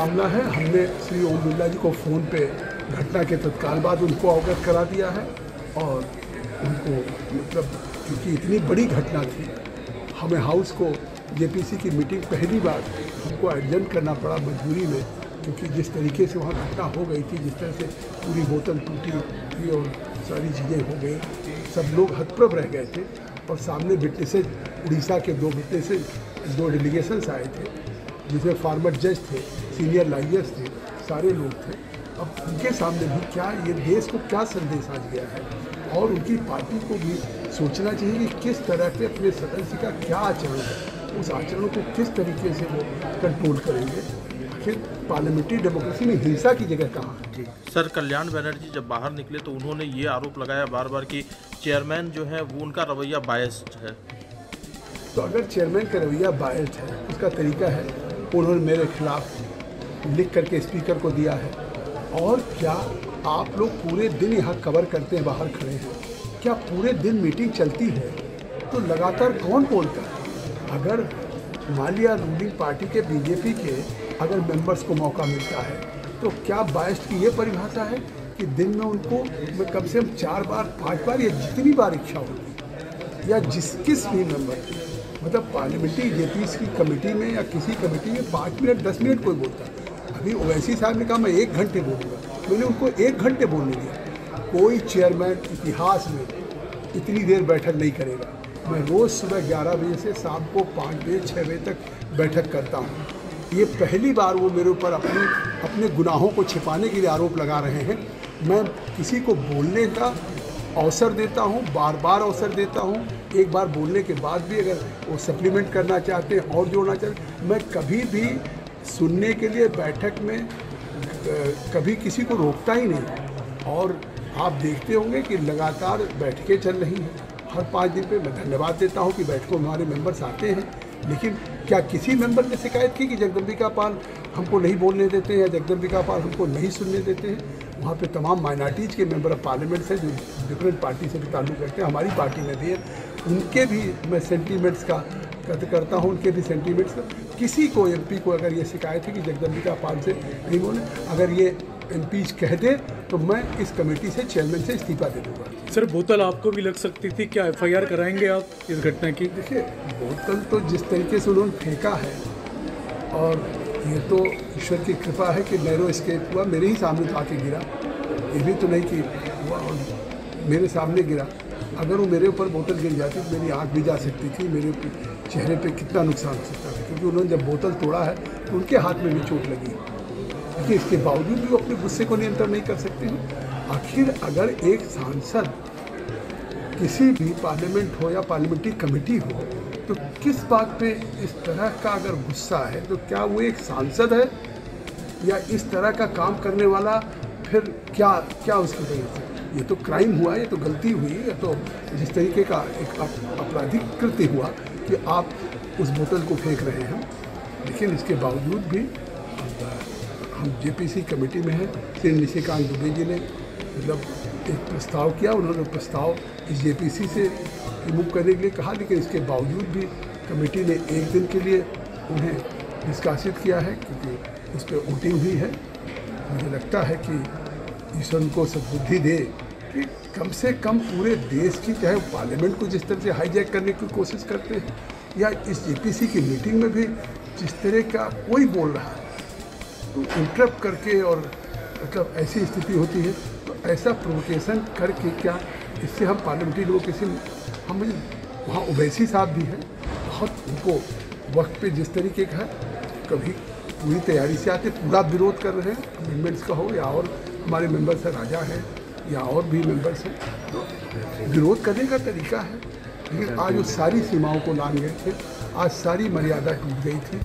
मामला है, हमने श्री ओम बिरला जी को फ़ोन पे घटना के तत्काल बाद उनको अवगत करा दिया है और उनको मतलब क्योंकि इतनी बड़ी घटना थी, हमें हाउस को जेपीसी की मीटिंग पहली बार हमको एडजर्न करना पड़ा मजबूरी में, क्योंकि जिस तरीके से वहाँ घटना हो गई थी, जिस तरह से पूरी बोतल टूटी थी और सारी चीज़ें हो गई, सब लोग हतप्रभ रह गए थे। और सामने विटनेसेज, उड़ीसा के 2 विटनेसेज, 2 डेलीगेशंस आए थे, जिसमें फार्मर जज थे, सीनियर लॉयर्स थे, सारे लोग थे। अब उनके सामने भी क्या ये देश को क्या संदेश आ गया है, और उनकी पार्टी को भी सोचना चाहिए कि किस तरह के अपने सदस्य का क्या आचरण है, उस आचरण को किस तरीके से वो कंट्रोल करेंगे। आखिर पार्लियामेंट्री डेमोक्रेसी में हिंसा की जगह कहाँ है? जी सर, कल्याण बनर्जी जब बाहर निकले तो उन्होंने ये आरोप लगाया बार बार कि चेयरमैन जो है वो उनका रवैया बायस्ड है। तो अगर चेयरमैन का रवैया बायस्ड है, उसका तरीका है, उन्होंने मेरे खिलाफ लिख करके स्पीकर को दिया है। और क्या आप लोग पूरे दिन यहाँ कवर करते हैं, बाहर खड़े हैं, क्या पूरे दिन मीटिंग चलती है तो लगातार कौन बोलता है? अगर मान लिया रूलिंग पार्टी के बीजेपी के अगर मेंबर्स को मौका मिलता है तो क्या बायस्ड की ये परिभाषा है कि दिन में उनको कम से कम 4 बार 5 बार या जितनी बार इच्छा होगी, या किस भी मेंबर की, मतलब पार्लियामेंट्री जेपीसी की कमेटी में या किसी कमेटी में 5 मिनट 10 मिनट कोई बोलता है। अभी ओवैसी साहब ने कहा मैं 1 घंटे बोलूँगा, मैंने उनको 1 घंटे बोलने दिया। कोई चेयरमैन इतिहास में इतनी देर बैठक नहीं करेगा। मैं रोज़ सुबह 11 बजे से शाम को 5 बजे 6 बजे तक बैठक करता हूँ। ये पहली बार वो मेरे ऊपर अपने गुनाहों को छिपाने के लिए आरोप लगा रहे हैं। मैं किसी को बोलने का अवसर देता हूँ, बार बार अवसर देता हूँ। एक बार बोलने के बाद भी अगर वो सप्लीमेंट करना चाहते हैं और जोड़ना चाहते हैं, मैं कभी भी सुनने के लिए बैठक में कभी किसी को रोकता ही नहीं। और आप देखते होंगे कि लगातार बैठकें चल रही हैं हर 5 दिन पे। मैं धन्यवाद देता हूँ कि बैठकों में हमारे मेंबर्स आते हैं, लेकिन क्या किसी मेंबर ने शिकायत की कि जगदम्बिका पाल हमको नहीं बोलने देते हैं या जगदम्बिका पाल हमको नहीं सुनने देते हैं? वहाँ पे तमाम माइनॉरिटीज़ के मेंबर ऑफ पार्लियामेंट्स हैं जो डिफरेंट पार्टी से भी ताल्लुक़ रखते हैं, हमारी पार्टी में भी है। उनके भी मैं सेंटीमेंट्स का कदर करता हूँ, उनके भी सेंटीमेंट्स का। किसी को एमपी को अगर ये शिकायत है कि जगदम्बिका पाल से नहीं बोले, अगर ये एमपी कह दे तो मैं इस कमेटी से चेयरमैन से इस्तीफा दे दूँगा। सर, बोतल आपको भी लग सकती थी, क्या एफआईआर कराएंगे आप इस घटना की? देखिए, बोतल तो जिस तरीके से उन्होंने फेंका है, और ये तो ईश्वर की कृपा है कि नैरो एस्केप हुआ, मेरे ही सामने तो आके गिरा। ये भी तो नहीं कि हुआ और मेरे सामने गिरा। अगर वो मेरे ऊपर बोतल गिर जाती तो मेरी आँख भी जा सकती थी, मेरे चेहरे पे कितना नुकसान हो सकता था, क्योंकि उन्होंने जब बोतल तोड़ा है तो उनके हाथ में भी चोट लगी। लेकिन इसके बावजूद भी वो अपने गुस्से को नियंत्रण नहीं कर सकते हैं। आखिर अगर एक सांसद किसी भी पार्लियामेंट हो या पार्लियामेंट्री कमेटी हो तो किस बात पे इस तरह का अगर गुस्सा है, तो क्या वो एक सांसद है या इस तरह का काम करने वाला? फिर क्या उसकी वजह से? ये तो क्राइम हुआ, ये तो गलती हुई, ये तो जिस तरीके का एक आपराधिक कृत्य हुआ कि आप उस बोतल को फेंक रहे हैं। लेकिन इसके बावजूद भी हम जेपीसी कमेटी में हैं। श्री निशिकांत दुबे जी ने मतलब एक प्रस्ताव किया, उन्होंने प्रस्ताव इस जेपीसी से रिमूव करने के लिए कहा, लेकिन इसके बावजूद भी कमेटी ने 1 दिन के लिए उन्हें निष्कासित किया है, क्योंकि उस पर वोटिंग हुई है। मुझे लगता है कि ईश्वर को सद्बुद्धि दे कि कम से कम पूरे देश की, चाहे पार्लियामेंट को जिस तरह से हाईजैक करने की कोशिश करते हैं, या इस जेपीसी की मीटिंग में भी जिस तरह का कोई बोल रहा है तो इंटरप्ट करके, और मतलब ऐसी स्थिति होती है तो ऐसा प्रोवोकेशन करके क्या इससे हम पार्लियामेंट्री डेमोक्रेसी हम वहाँ ओवैसी साहब भी हैं, बहुत उनको वक्त पे जिस तरीके का है, कभी पूरी तैयारी से आते, पूरा विरोध कर रहे हैं अमेंडमेंट्स का हो, या और हमारे मेंबर्स हैं, राजा हैं या और भी मेंबर्स हैं, तो विरोध करने का तरीका है। लेकिन आज वो सारी सीमाओं को लांघ गए थे, आज सारी मर्यादा टूट गई थी।